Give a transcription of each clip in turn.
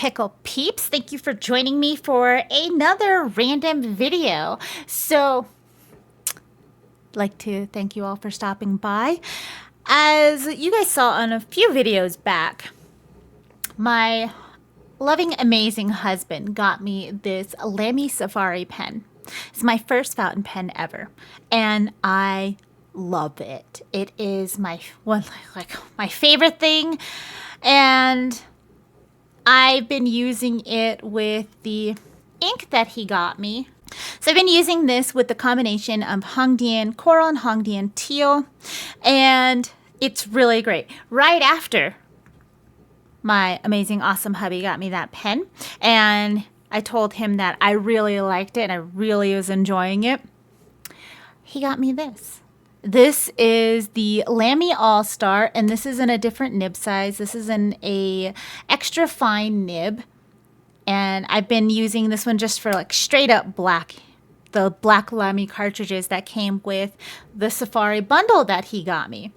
Pickle peeps. Thank you for joining me for another random video. So, I'd like to thank you all for stopping by. As you guys saw on a few videos back, my loving, amazing husband got me this LAMY Safari pen. It's my first fountain pen ever, and I love it. It is my my favorite thing, and I've been using it with the ink that he got me. So I've been using this with the combination of Hongdian Coral and Hongdian Teal, and it's really great. Right after my amazing, awesome hubby got me that pen, and I told him that I really liked it and I really was enjoying it, he got me this. This is the LAMY Al-Star, and this is in a different nib size. This is in a extra fine nib, and I've been using this one just for like straight up black, the black LAMY cartridges that came with the Safari bundle that he got me.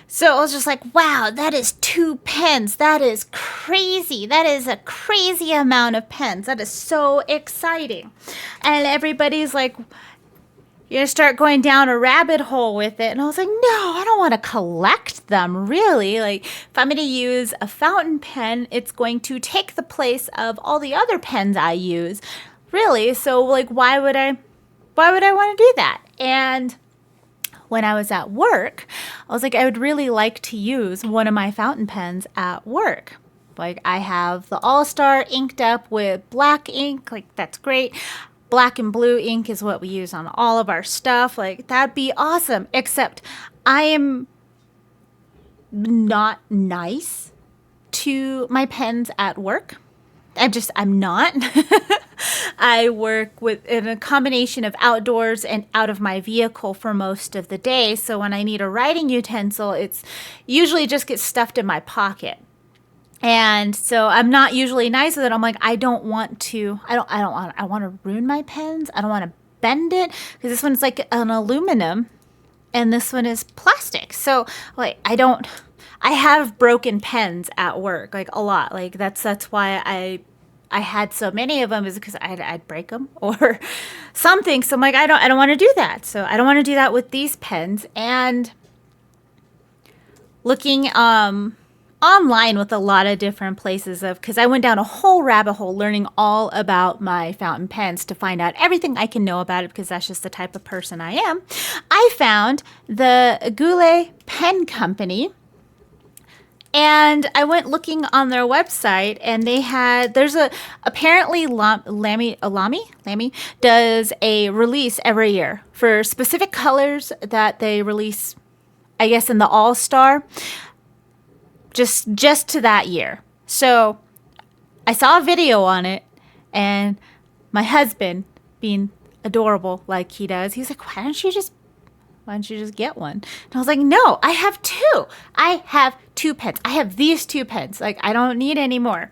So I was just like, wow, that is 2 pens. That is crazy. That is a crazy amount of pens. That is so exciting. And everybody's like, you're going to start going down a rabbit hole with it. And I was like, no, I don't want to collect them, really. Like, if I'm going to use a fountain pen, it's going to take the place of all the other pens I use, really. So, like, why would I want to do that? And when I was at work, I was like, I would really like to use one of my fountain pens at work. Like, I have the All-Star inked up with black ink. Like, that's great. Black and blue ink is what we use on all of our stuff. Like, that'd be awesome. Except I am not nice to my pens at work. I'm not. I work in a combination of outdoors and out of my vehicle for most of the day. So when I need a writing utensil, it's usually just gets stuffed in my pocket. And so I'm not usually nice with it. I'm like, I want to ruin my pens. I don't want to bend it, because this one's like an aluminum and this one is plastic. So like, I have broken pens at work, like a lot. Like that's why I had so many of them, is because I'd break them or something. So I'm like, I don't want to do that. So I don't want to do that with these pens. And looking online with a lot of different places, because I went down a whole rabbit hole learning all about my fountain pens to find out everything I can know about it, because that's just the type of person I am. I found the Goulet Pen Company, and I went looking on their website, and apparently LAMY does a release every year for specific colors that they release, I guess, in the All-Star, just to that year. So I saw a video on it, and my husband, being adorable like he does, he's like, why don't you just get one? And I was like, no, I have 2. I have 2 pens. I have these 2 pens. Like, I don't need any more.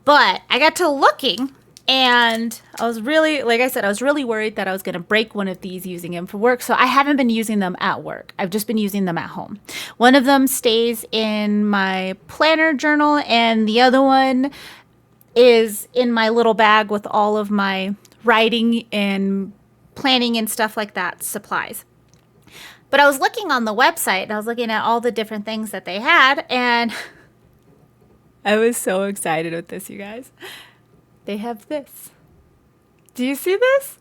But I got to looking, and I was really, like I said, I was really worried that I was going to break one of these using them for work. So I haven't been using them at work. I've just been using them at home. One of them stays in my planner journal, and the other one is in my little bag with all of my writing and planning and stuff like that supplies. But I was looking on the website, and I was looking at all the different things that they had, and I was so excited with this, you guys. They have this. Do you see this?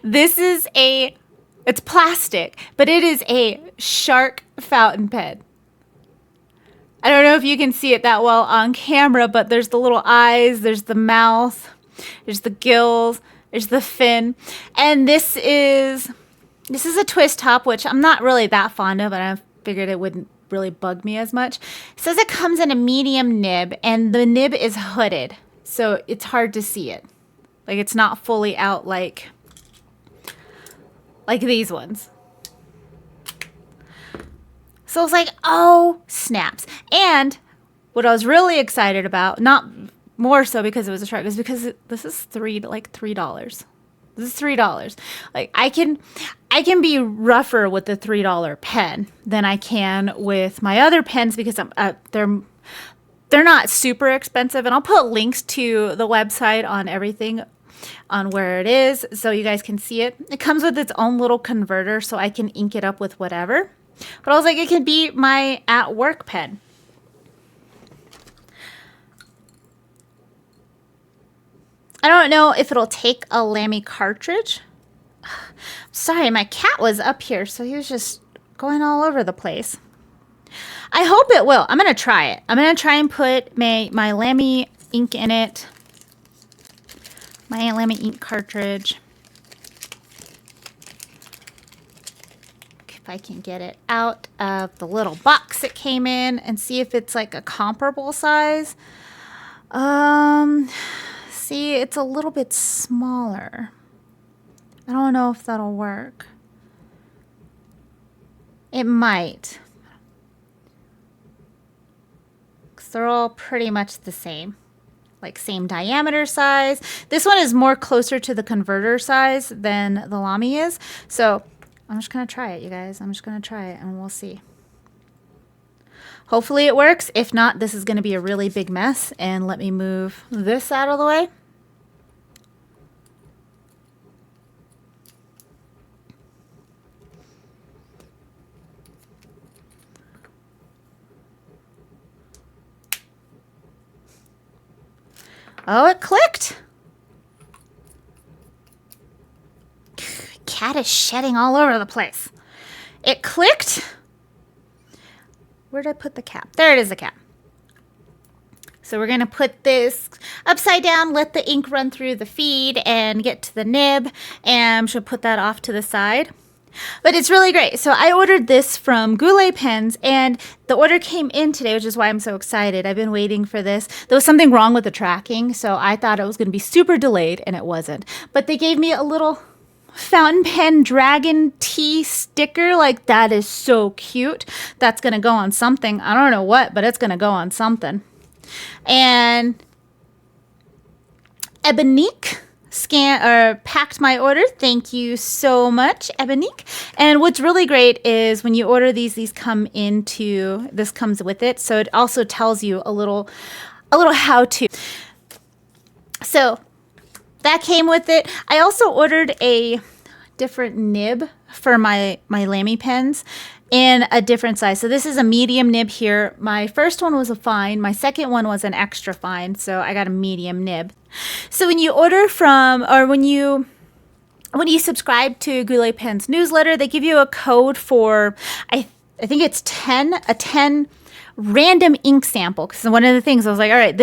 It's plastic, but it is a shark fountain pen. I don't know if you can see it that well on camera, but there's the little eyes, there's the mouth, there's the gills, there's the fin. And this is a twist top, which I'm not really that fond of, and I figured it wouldn't really bug me as much. It says it comes in a medium nib, and the nib is hooded, so it's hard to see it. Like, it's not fully out like these ones. So I was like, oh, snaps. And what I was really excited about, not more so because it was a shark, is because this is $3. This is $3. Like, I can be rougher with the $3 pen than I can with my other pens, because they're not super expensive, and I'll put links to the website on everything on where it is so you guys can see it. It comes with its own little converter so I can ink it up with whatever. But I was like, it can be my at work pen. I don't know if it'll take a LAMY cartridge. Sorry, my cat was up here, so he was just going all over the place. I hope it will. I'm going to try it. I'm going to try and put my LAMY ink in it. My LAMY ink cartridge. If I can get it out of the little box it came in and see if it's like a comparable size. See, it's a little bit smaller. I don't know if that'll work. It might. Because they're all pretty much the same. Like same diameter size. This one is more closer to the converter size than the LAMY is. So I'm just going to try it, you guys. I'm just going to try it and we'll see. Hopefully it works. If not, this is going to be a really big mess. And let me move this out of the way. Oh, it clicked. Cat is shedding all over the place. It clicked. Where did I put the cap? There it is, the cap. So we're going to put this upside down, let the ink run through the feed and get to the nib. And I'm just going to put that off to the side. But it's really great. So I ordered this from Goulet Pens, and the order came in today, which is why I'm so excited. I've been waiting for this. There was something wrong with the tracking, so I thought it was going to be super delayed, and it wasn't. But they gave me a little fountain pen dragon tea sticker. Like, that is so cute. That's going to go on something. I don't know what, but it's going to go on something. And Ebonique packed my order. Thank you so much, Ebonique. And what's really great is when you order these come into, this comes with it. So it also tells you a little how to. So that came with it. I also ordered a different nib for my LAMY pens in a different size. So this is a medium nib here. My first one was a fine. My second one was an extra fine. So I got a medium nib. So when you order from, or when you subscribe to Goulet Pens newsletter, they give you a code for, I think it's 10 random ink sample. Because one of the things I was like, all right,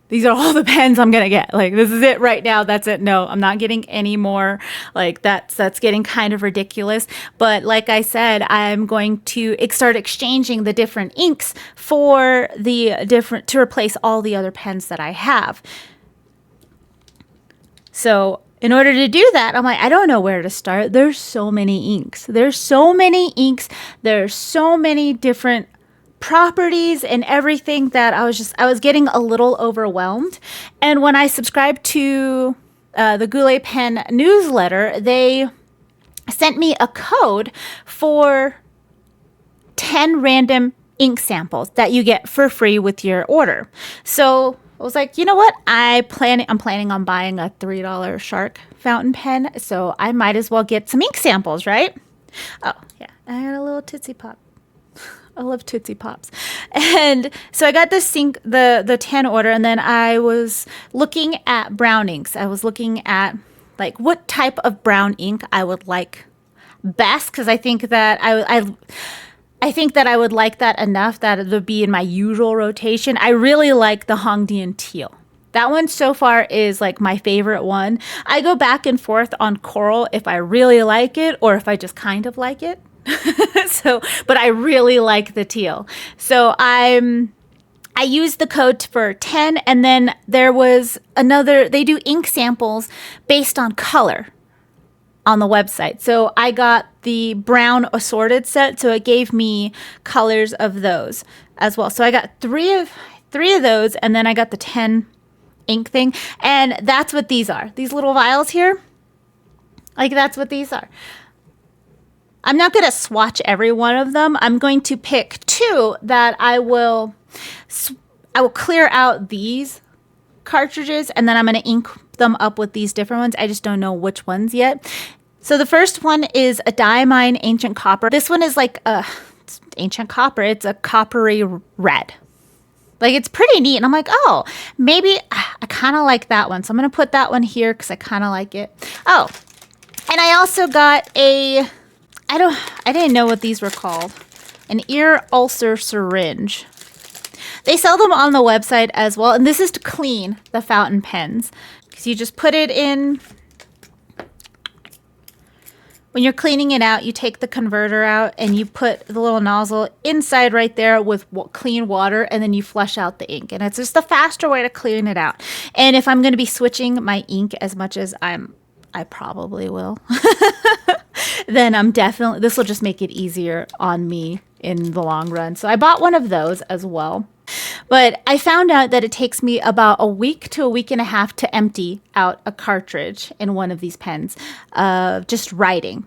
these are all the pens I'm going to get. Like, this is it right now. That's it. No, I'm not getting any more. Like, that's getting kind of ridiculous. But like I said, I'm going to start exchanging the different inks for to replace all the other pens that I have. So in order to do that, I'm like, I don't know where to start. There's so many inks. There's so many inks. There's so many different properties and everything that I was getting a little overwhelmed. And when I subscribed to the Goulet Pen newsletter, they sent me a code for 10 random ink samples that you get for free with your order. So I was like, you know what? I'm planning on buying a $3 Shark fountain pen, so I might as well get some ink samples, right? Oh, yeah. I got a little Tootsie Pop. I love Tootsie Pops. And so I got the 10 order, and then I was looking at brown inks. I was looking at like what type of brown ink I would like best, because I think that I think that I would like that enough that it would be in my usual rotation. I really like the Hongdian teal. That one so far is like my favorite one. I go back and forth on coral if I really like it or if I just kind of like it. But I really like the teal. So I used the code for 10, and then there was they do ink samples based on color on the website. So I got the brown assorted set, so it gave me colors of those as well. So I got three of those, and then I got the 10 ink thing, and that's what these are. These little vials here, like that's what these are. I'm not going to swatch every one of them. I'm going to pick two that I will I will clear out these cartridges and then I'm going to ink them up with these different ones. I just don't know which ones yet. So the first one is a Diamine Ancient Copper. This one is like it's ancient copper. It's a coppery red. Like, it's pretty neat. And I'm like, oh, maybe I kind of like that one. So I'm going to put that one here because I kind of like it. Oh, and I also got I didn't know what these were called. An ear ulcer syringe. They sell them on the website as well. And this is to clean the fountain pens. Because you just put it in. When you're cleaning it out, you take the converter out and you put the little nozzle inside right there with clean water, and then you flush out the ink. And it's just a faster way to clean it out. And if I'm going to be switching my ink as much as I probably will, then this will just make it easier on me in the long run. So I bought one of those as well. But I found out that it takes me about a week to a week and a half to empty out a cartridge in one of these pens, just writing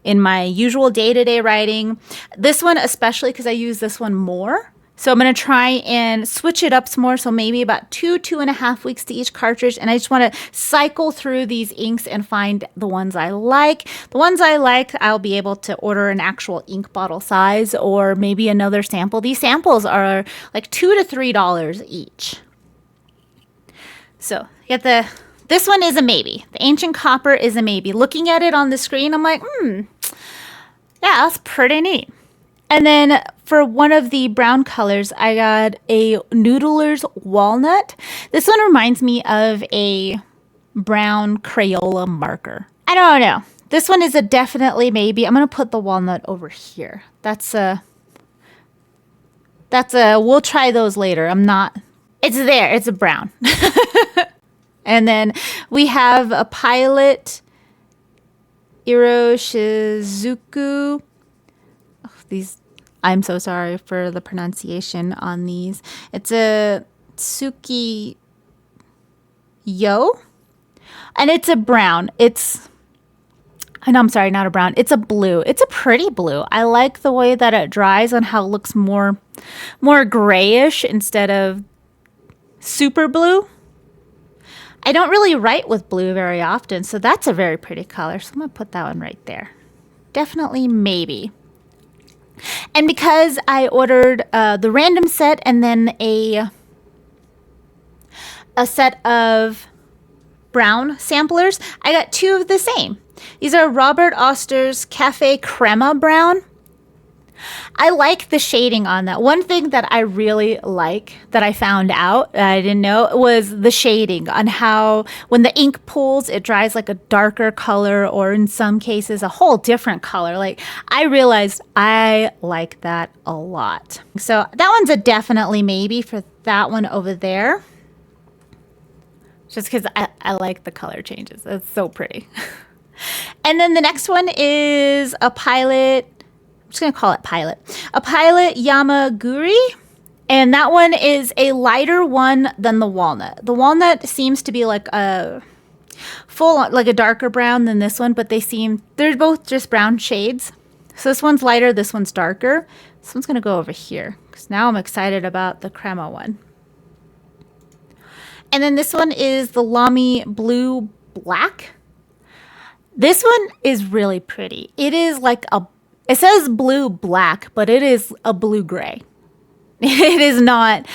in my usual day-to-day writing. This one especially because I use this one more. So I'm going to try and switch it up some more. So maybe about 2.5 weeks to each cartridge. And I just want to cycle through these inks and find the ones I like. The ones I like, I'll be able to order an actual ink bottle size or maybe another sample. These samples are like $2 to $3 each. So this one is a maybe. The Ancient Copper is a maybe. Looking at it on the screen, I'm like, yeah, that's pretty neat. And then for one of the brown colors, I got a Noodler's Walnut. This one reminds me of a brown Crayola marker. I don't know. This one is a definitely maybe. I'm going to put the walnut over here. We'll try those later. It's there. It's a brown. And then we have a Pilot Iroshizuku. I'm so sorry for the pronunciation on these. It's a Tsuki Yo, and it's a brown. I'm sorry, not a brown. It's a blue. It's a pretty blue. I like the way that it dries and how it looks more grayish instead of super blue. I don't really write with blue very often, so that's a very pretty color. So I'm going to put that one right there. Definitely maybe. And because I ordered the random set and then a set of brown samplers, I got two of the same. These are Robert Oster's Cafe Crema Brown. I like the shading on that. One thing that I really like that I found out that I didn't know was the shading on how when the ink pools, it dries like a darker color or in some cases a whole different color. Like I realized I like that a lot. So that one's a definitely maybe for that one over there. Just because I like the color changes. It's so pretty. And then the next one is a Pilot. I'm just going to call it Pilot. A Pilot Yamaguri. And that one is a lighter one than the walnut. The walnut seems to be like a like a darker brown than this one, but they're both just brown shades. So this one's lighter, this one's darker. This one's going to go over here because now I'm excited about the crema one. And then this one is the LAMY Blue Black. This one is really pretty. It is like it says blue black, but it is a blue gray. It is not,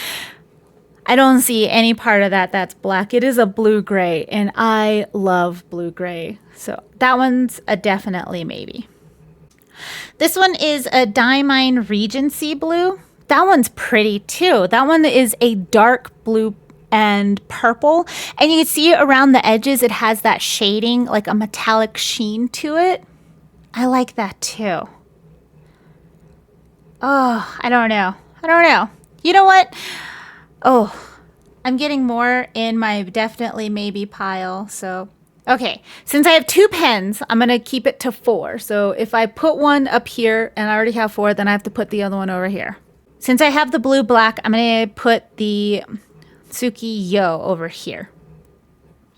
I don't see any part of that's black. It is a blue gray, and I love blue gray. So that one's a definitely maybe. This one is a Diamine Regency Blue. That one's pretty too. That one is a dark blue and purple, and you can see around the edges it has that shading, like a metallic sheen to it. I like that too. Oh, I don't know. You know what? Oh, I'm getting more in my definitely maybe pile. So, okay, since I have 2 pens, I'm going to keep it to 4. So if I put one up here and I already have 4, then I have to put the other one over here. Since I have the blue black, I'm going to put the Tsuki Yo over here.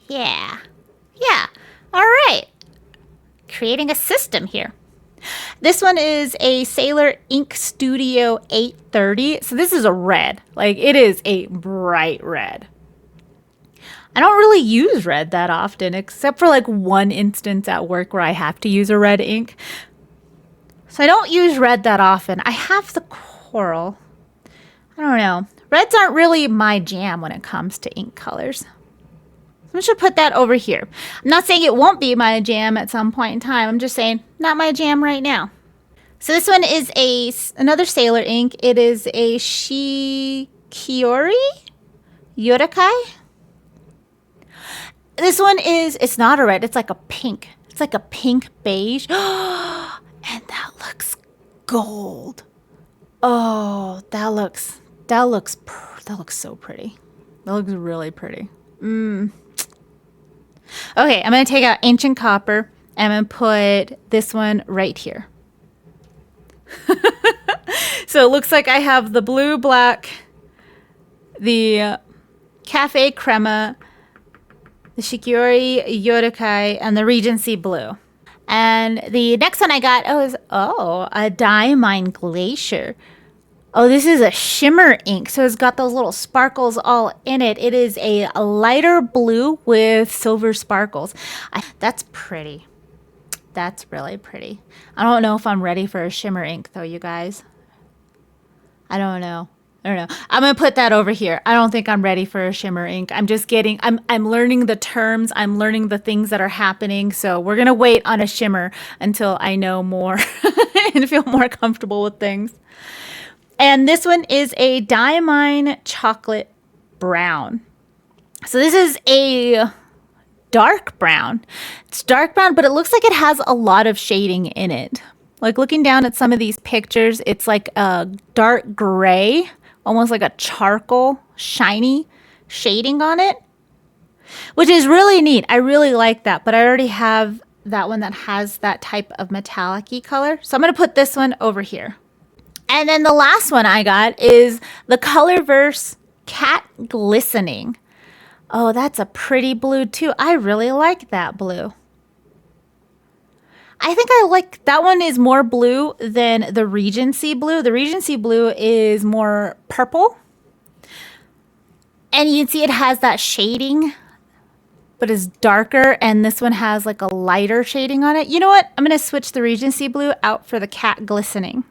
Yeah. All right. Creating a system here. This one is a Sailor Ink Studio 830. So this is a red. Like, it is a bright red. I don't really use red that often, except for like one instance at work where I have to use a red ink. So I don't use red that often. I have the coral. I don't know. Reds aren't really my jam when it comes to ink colors. I'm just going to put that over here. I'm not saying it won't be my jam at some point in time. I'm just saying not my jam right now. So this one is another Sailor ink. It is a Shikiori Yodakai. This one is, it's not a red. It's like a pink. It's like a pink beige. And that looks gold. Oh, that looks so pretty. That looks really pretty. Okay, I'm going to take out Ancient Copper and I'm going to put this one right here. So it looks like I have the blue, black, the Cafe Crema, the Shikiori Yodakai, and the Regency Blue. And the next one I got is a Diamine Glacier. Oh, this is a shimmer ink, so it's got those little sparkles all in it. It is a lighter blue with silver sparkles. That's pretty. That's really pretty. I don't know if I'm ready for a shimmer ink, though, you guys. I don't know. I'm going to put that over here. I don't think I'm ready for a shimmer ink. I'm learning the terms. I'm learning the things that are happening. So we're going to wait on a shimmer until I know more and feel more comfortable with things. And this one is a Diamine Chocolate Brown. So this is a dark brown. It's dark brown, but it looks like it has a lot of shading in it. Like looking down at some of these pictures, it's like a dark gray, almost like a charcoal, shiny shading on it, which is really neat. I really like that, but I already have that one that has that type of metallic-y color. So I'm going to put this one over here. And then the last one I got is the Colorverse Cat Glistening. Oh, that's a pretty blue too. I really like that blue. I think I like that one is more blue than the Regency Blue. The Regency Blue is more purple. And you can see it has that shading, but is darker. And this one has like a lighter shading on it. You know what? I'm going to switch the Regency Blue out for the Cat Glistening.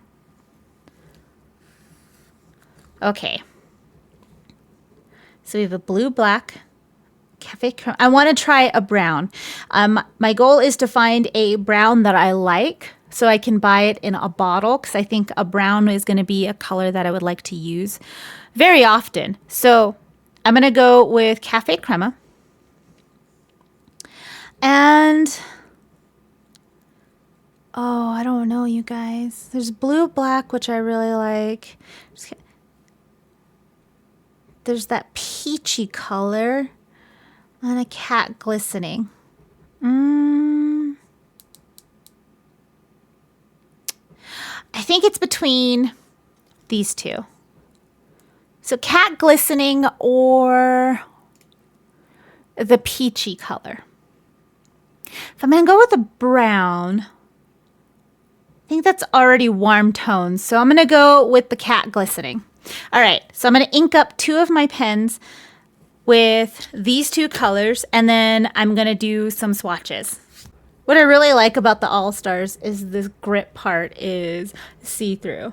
Okay. So we have a blue, black, Cafe Creme. I want to try a brown. My goal is to find a brown that I like so I can buy it in a bottle because I think a brown is going to be a color that I would like to use very often. So I'm going to go with Cafe Crema. And, oh, I don't know, you guys. There's blue, black, which I really like. There's that peachy color. And a Cat Glistening. I think it's between these two. So Cat Glistening or the peachy color. If I'm going to go with a brown, I think that's already warm tones. So I'm going to go with the Cat Glistening. All right, so I'm going to ink up two of my pens with these two colors, and then I'm going to do some swatches. What I really like about the All-Stars is this grip part is see-through.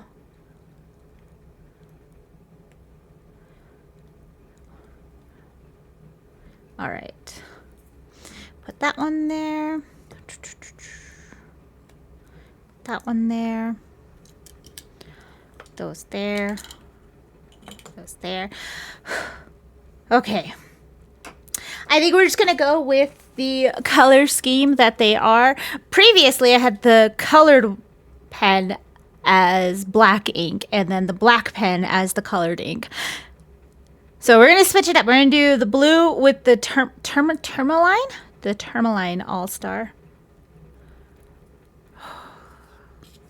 All right. Put that one there. That one there. Those there. Those there. Okay, I think we're just going to go with the color scheme that they are. Previously, I had the colored pen as black ink and then the black pen as the colored ink. So we're going to switch it up. We're going to do the blue with the Tourmaline? The Tourmaline All-Star.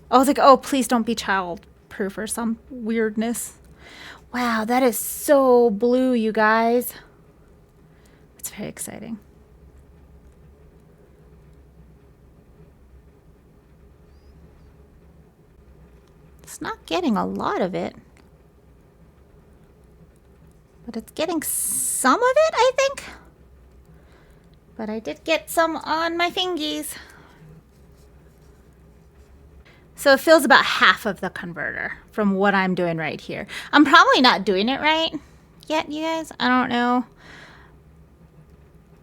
I was like, oh, please don't be child-proof or some weirdness. Wow, that is so blue, you guys. It's very exciting. It's not getting a lot of it. But it's getting some of it, I think. But I did get some on my fingies. So it fills about half of the converter from what I'm doing right here. I'm probably not doing it right yet, you guys. I don't know.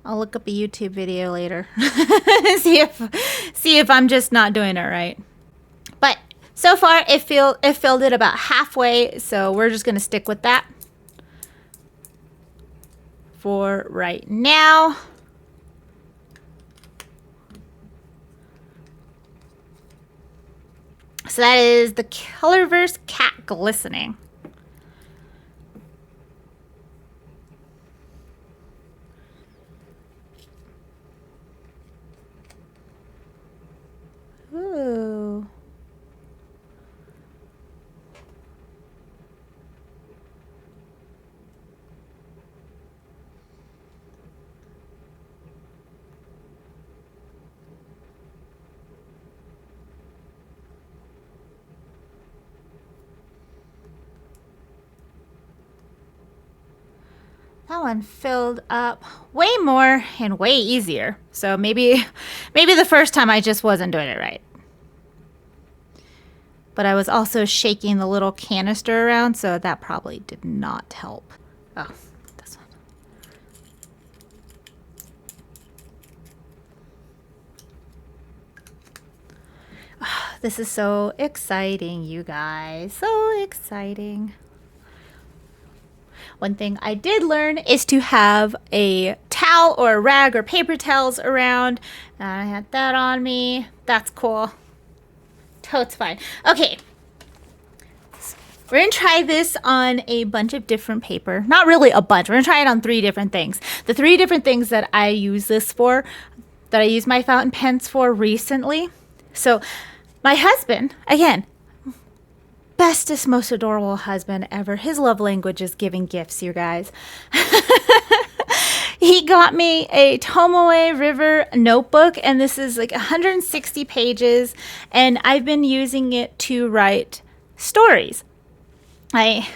I'll look up a YouTube video later. see if I'm just not doing it right. But so far it filled it about halfway, so we're just gonna stick with that for right now. So that is the Colorverse Cat Glistening. Ooh. That one filled up way more and way easier. So maybe the first time I just wasn't doing it right. But I was also shaking the little canister around, so that probably did not help. Oh, this one. Oh, this is so exciting, you guys. So exciting. One thing I did learn is to have a towel or a rag or paper towels around. And I had that on me. That's cool. Totes fine. Okay. We're going to try this on a bunch of different paper. Not really a bunch. We're going to try it on 3 different things. The 3 different things that I use this for, that I use my fountain pens for recently. So my husband, again, bestest, most adorable husband ever. His love language is giving gifts, you guys. He got me a Tomoe River notebook, and this is like 160 pages, and I've been using it to write stories. I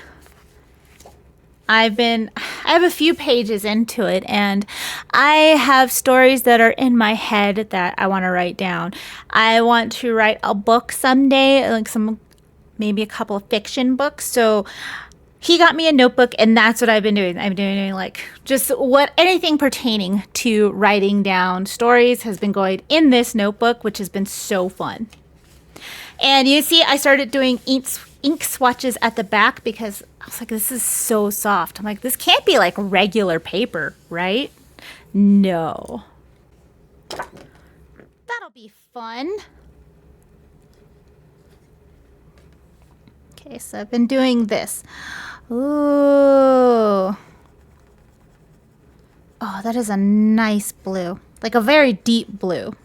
have a few pages into it, and I have stories that are in my head that I want to write down. I want to write a book someday, like maybe a couple of fiction books. So he got me a notebook, and that's what I've been doing. I've been doing like just anything pertaining to writing down stories has been going in this notebook, which has been so fun. And you see, I started doing ink swatches at the back because I was like, this is so soft. I'm like, this can't be like regular paper, right? No. That'll be fun. Okay, so I've been doing this. Ooh. Oh, that is a nice blue. Like a very deep blue.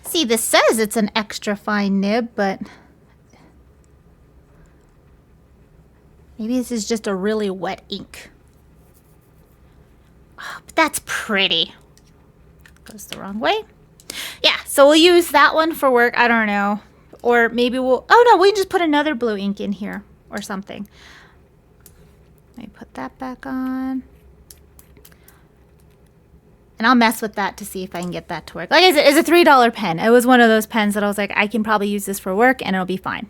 See, this says it's an extra fine nib, but maybe this is just a really wet ink. Oh, but that's pretty. Goes the wrong way. Yeah, so we'll use that one for work. I don't know. Or maybe we'll... Oh, no, we can just put another blue ink in here or something. Let me put that back on. And I'll mess with that to see if I can get that to work. Like I said, it's a $3 pen. It was one of those pens that I was like, I can probably use this for work and it'll be fine.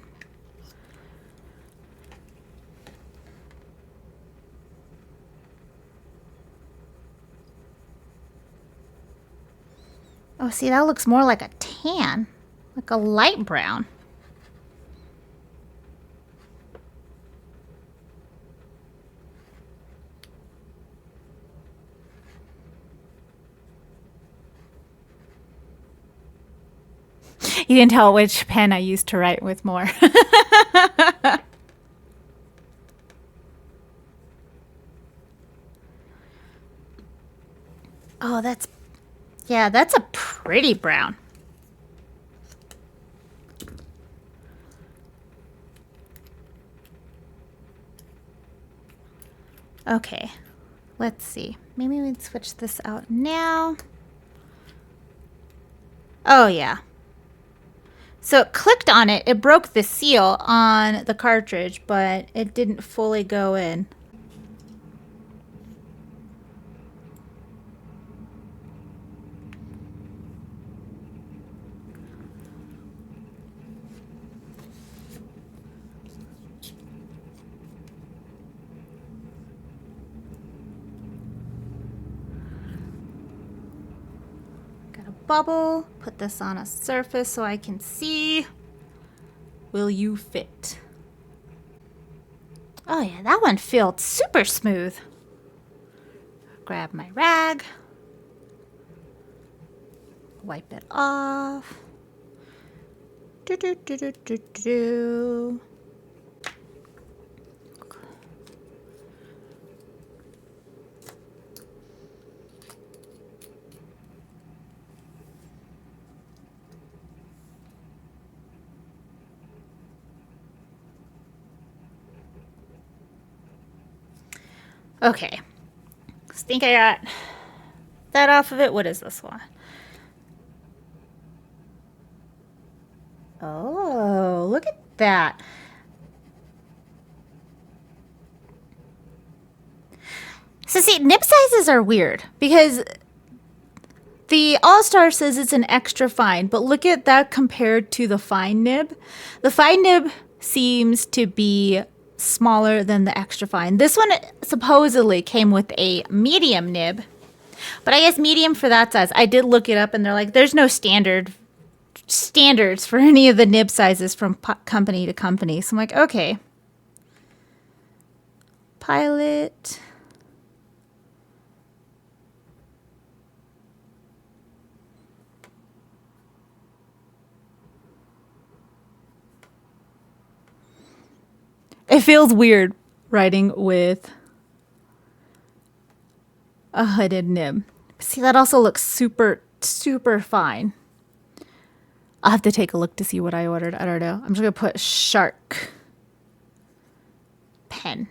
Oh, see, that looks more like a tan, like a light brown. You can tell which pen I used to write with more. Oh, yeah, that's a pretty brown. Okay, let's see. Maybe we'd switch this out now. Oh yeah. So it clicked on it, it broke the seal on the cartridge, but it didn't fully go in. Got a bubble, put this on a surface so I can see. Will you fit? Oh yeah, that one felt super smooth. Grab my rag. Wipe it off. Do do do do do do. Okay. I think I got that off of it. What is this one? Oh, look at that. So see, nib sizes are weird because the All-Star says it's an extra fine, but look at that compared to the fine nib. The fine nib seems to be smaller than the extra fine. This one supposedly came with a medium nib, but I guess medium for that size. I did look it up and they're like, there's no standards for any of the nib sizes from company to company. So I'm like, okay. Pilot. It feels weird writing with a hooded nib. See, that also looks super, super fine. I'll have to take a look to see what I ordered. I don't know. I'm just going to put shark pen.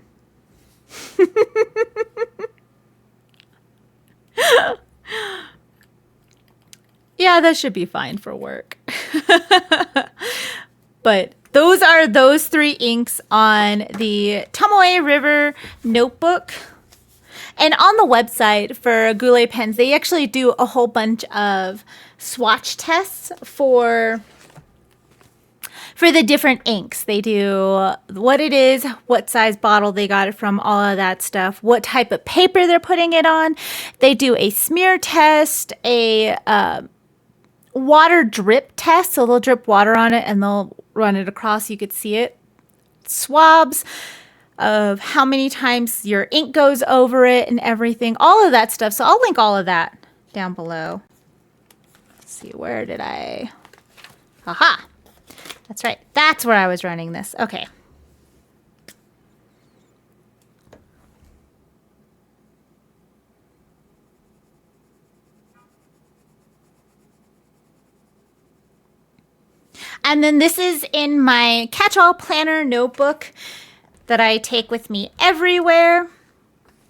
Yeah, that should be fine for work. But those are those 3 inks on the Tomoe River notebook. And on the website for Goulet pens, they actually do a whole bunch of swatch tests for the different inks. They do what it is, what size bottle they got it from, all of that stuff, what type of paper they're putting it on. They do a smear test, a water drip test. So they'll drip water on it and they'll run it across. You could see it. Swabs of how many times your ink goes over it and everything, all of that stuff. So I'll link all of that down below. Let's see, where did I? Aha! That's right. That's where I was running this. Okay. And then this is in my catch-all planner notebook that I take with me everywhere.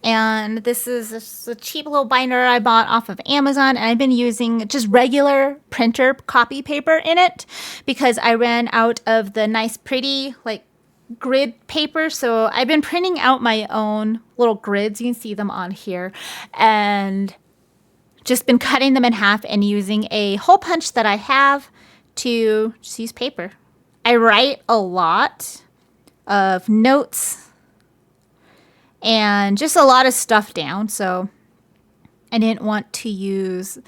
And this is a cheap little binder I bought off of Amazon. And I've been using just regular printer copy paper in it because I ran out of the nice, pretty, like, grid paper. So I've been printing out my own little grids. You can see them on here. And just been cutting them in half and using a hole punch that I have to just use paper. I write a lot of notes and just a lot of stuff down, so I didn't want to use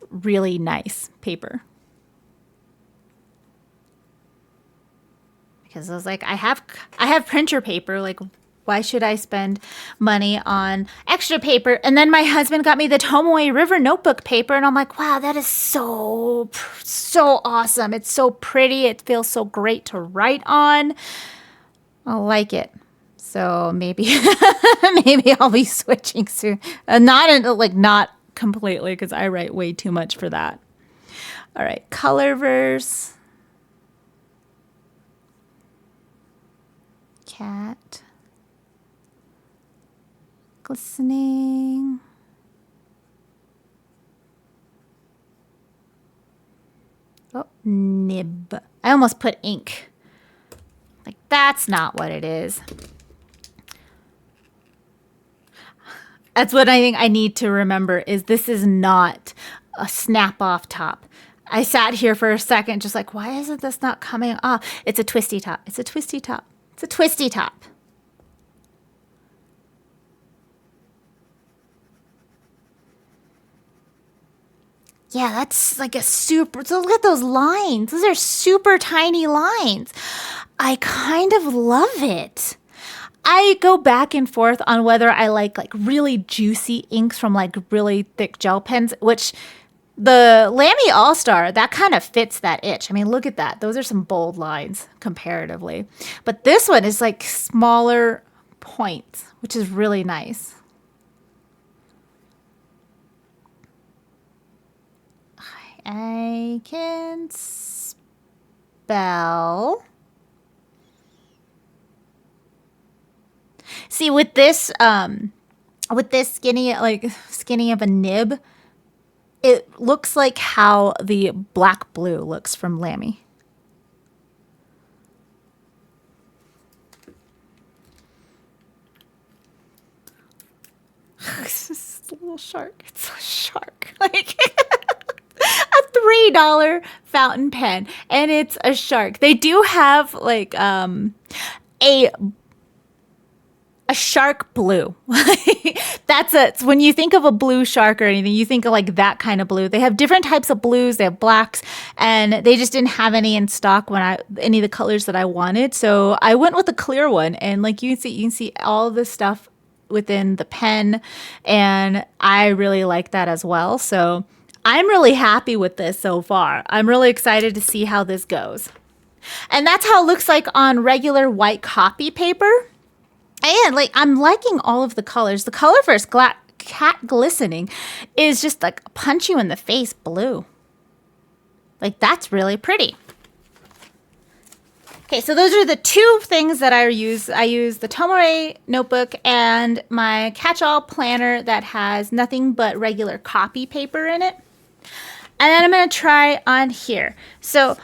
really nice paper because I was like, I have printer paper, like why should I spend money on extra paper? And then my husband got me the Tomoe River notebook paper, and I'm like, wow, that is so awesome. It's so pretty. It feels so great to write on. I like it. So maybe maybe I'll be switching soon. Not completely because I write way too much for that. All right, Colorverse. Cat. glistening. Oh, nib. I almost put ink. Like, that's not what it is. That's what I think I need to remember is this is not a snap-off top. I sat here for a second just like, why isn't this not coming off? It's a twisty top. It's a twisty top. It's a twisty top. Yeah, that's like a super, so look at those lines. Those are super tiny lines. I kind of love it. I go back and forth on whether I like really juicy inks from like really thick gel pens, which the LAMY Al-Star, that kind of fits that itch. I mean, look at that. Those are some bold lines comparatively. But this one is like smaller points, which is really nice. I can spell. See, with this skinny of a nib, it looks like how the black blue looks from LAMY. It's just a little shark. It's a shark. Like a $3 fountain pen, and it's a shark. They do have like a shark blue. That's it. When you think of a blue shark or anything, you think of like that kind of blue. They have different types of blues. They have blacks, and they just didn't have any in stock when any of the colors that I wanted. So I went with a clear one, and like you can see all the stuff within the pen, and I really like that as well. So I'm really happy with this so far. I'm really excited to see how this goes. And that's how it looks like on regular white copy paper. And like, I'm liking all of the colors. The color for cat glistening is just like punch you in the face blue. Like, that's really pretty. Okay, so those are the two things that I use. I use the Tomore notebook and my catch-all planner that has nothing but regular copy paper in it. And then I'm going to try on here. So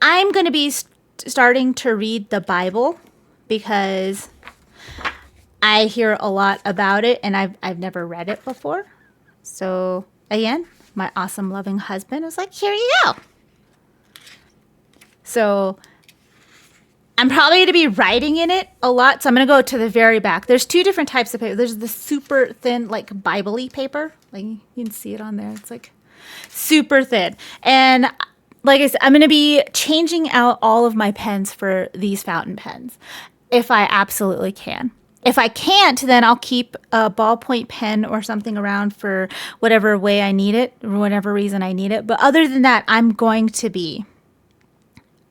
I'm going to be starting to read the Bible because I hear a lot about it and I've never read it before. So again, my awesome loving husband was like, here you go. So I'm probably going to be writing in it a lot. So I'm going to go to the very back. There's two different types of paper. There's the super thin, like Bible-y paper. Like you can see it on there. It's like super thin. And like I said, I'm going to be changing out all of my pens for these fountain pens if I absolutely can. If I can't, then I'll keep a ballpoint pen or something around for whatever way I need it, or whatever reason I need it. But other than that, I'm going to be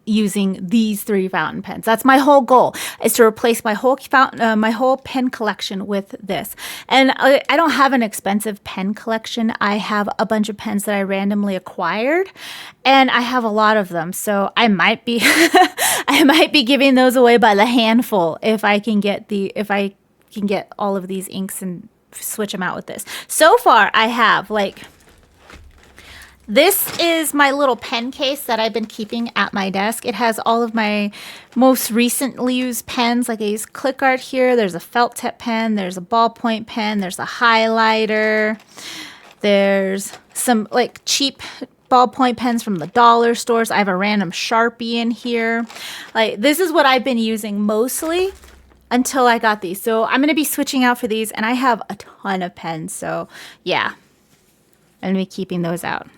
using these 3 fountain pens. That's my whole goal, is to replace my whole pen collection with this. And I don't have an expensive pen collection. I have a bunch of pens that I randomly acquired, and I have a lot of them. So I might be I might be giving those away by the handful if I can get all of these inks and switch them out with this. So far, I have this is my little pen case that I've been keeping at my desk. It has all of my most recently used pens. Like I use click art here. There's a felt tip pen. There's a ballpoint pen. There's a highlighter. There's some like cheap ballpoint pens from the dollar stores. I have a random Sharpie in here. Like, this is what I've been using mostly until I got these. So I'm going to be switching out for these, and I have a ton of pens. So yeah, I'm going to be keeping those out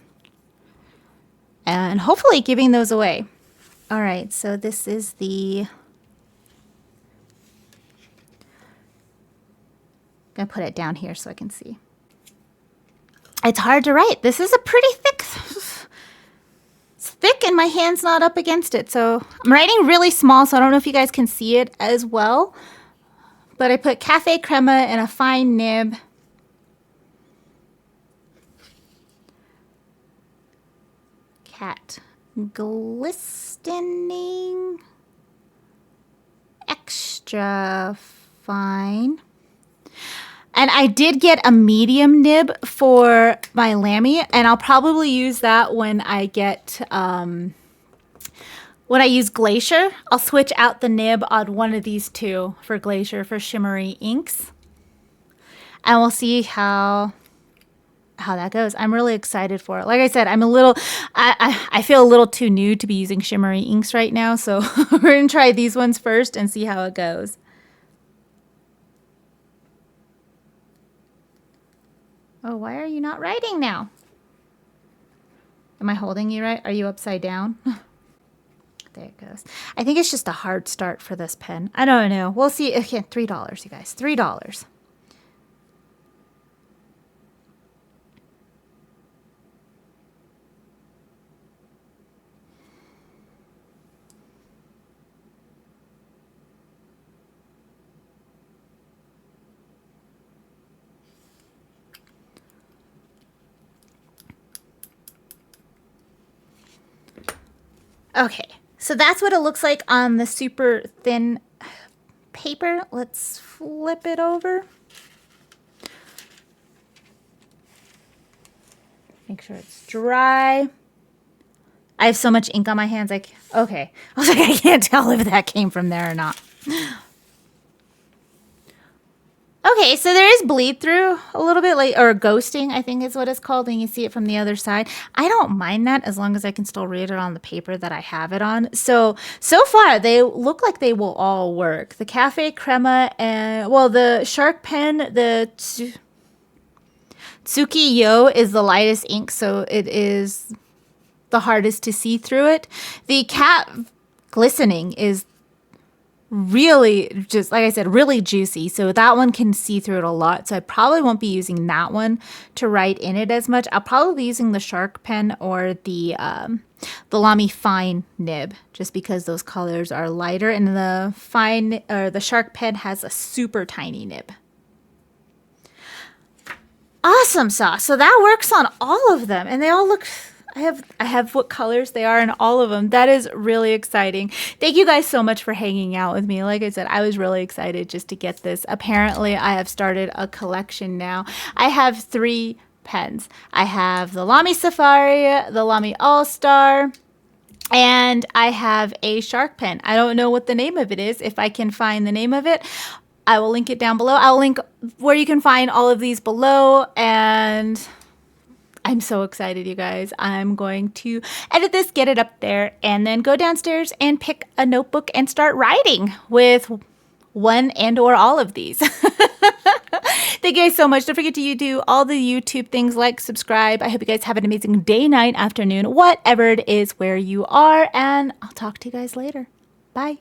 and hopefully giving those away. All right, so this is the, I'm gonna put it down here so I can see. It's hard to write. This is a pretty thick, it's thick and my hand's not up against it. So I'm writing really small, so I don't know if you guys can see it as well, but I put cafe crema and a fine nib. Cat glistening, extra fine. And I did get a medium nib for my Lamy, and I'll probably use that when I get, when I use Glacier. I'll switch out the nib on one of these two for Glacier for shimmery inks. And we'll see how that goes. I'm really excited for it. Like I said, I feel a little too new to be using shimmery inks right now. So we're going to try these ones first and see how it goes. Oh, why are you not writing now? Am I holding you right? Are you upside down? There it goes. I think it's just a hard start for this pen. I don't know. We'll see. Okay, $3, you guys. $3. Okay, so that's what it looks like on the super thin paper. Let's flip it over. Make sure it's dry. I have so much ink on my hands. Okay. I was like, I can't tell if that came from there or not. Okay, so there is bleed through a little bit, like, or ghosting, I think is what it's called, and you see it from the other side. I don't mind that as long as I can still read it on the paper that I have it on. So far, they look like they will all work. The Cafe Crema and, well, the Shark Pen, the Tsuki Yo is the lightest ink, so it is the hardest to see through it. The Cat Glistening is really, just like I said, really juicy, so that one can see through it a lot. So I probably won't be using that one to write in it as much. I'll probably be using the Shark Pen or the Lamy Fine nib, just because those colors are lighter, and the Fine or the Shark Pen has a super tiny nib. Awesome sauce. So that works on all of them, and they all look, I have what colors they are in all of them. That is really exciting. Thank you guys so much for hanging out with me. Like I said, I was really excited just to get this. Apparently, I have started a collection now. I have 3 pens. I have the LAMY Safari, the LAMY Al-Star, and I have a shark pen. I don't know what the name of it is. If I can find the name of it, I will link it down below. I'll link where you can find all of these below, and I'm so excited, you guys. I'm going to edit this, get it up there, and then go downstairs and pick a notebook and start writing with one and or all of these. Thank you guys so much. Don't forget to do all the YouTube things, like, subscribe. I hope you guys have an amazing day, night, afternoon, whatever it is where you are, and I'll talk to you guys later. Bye.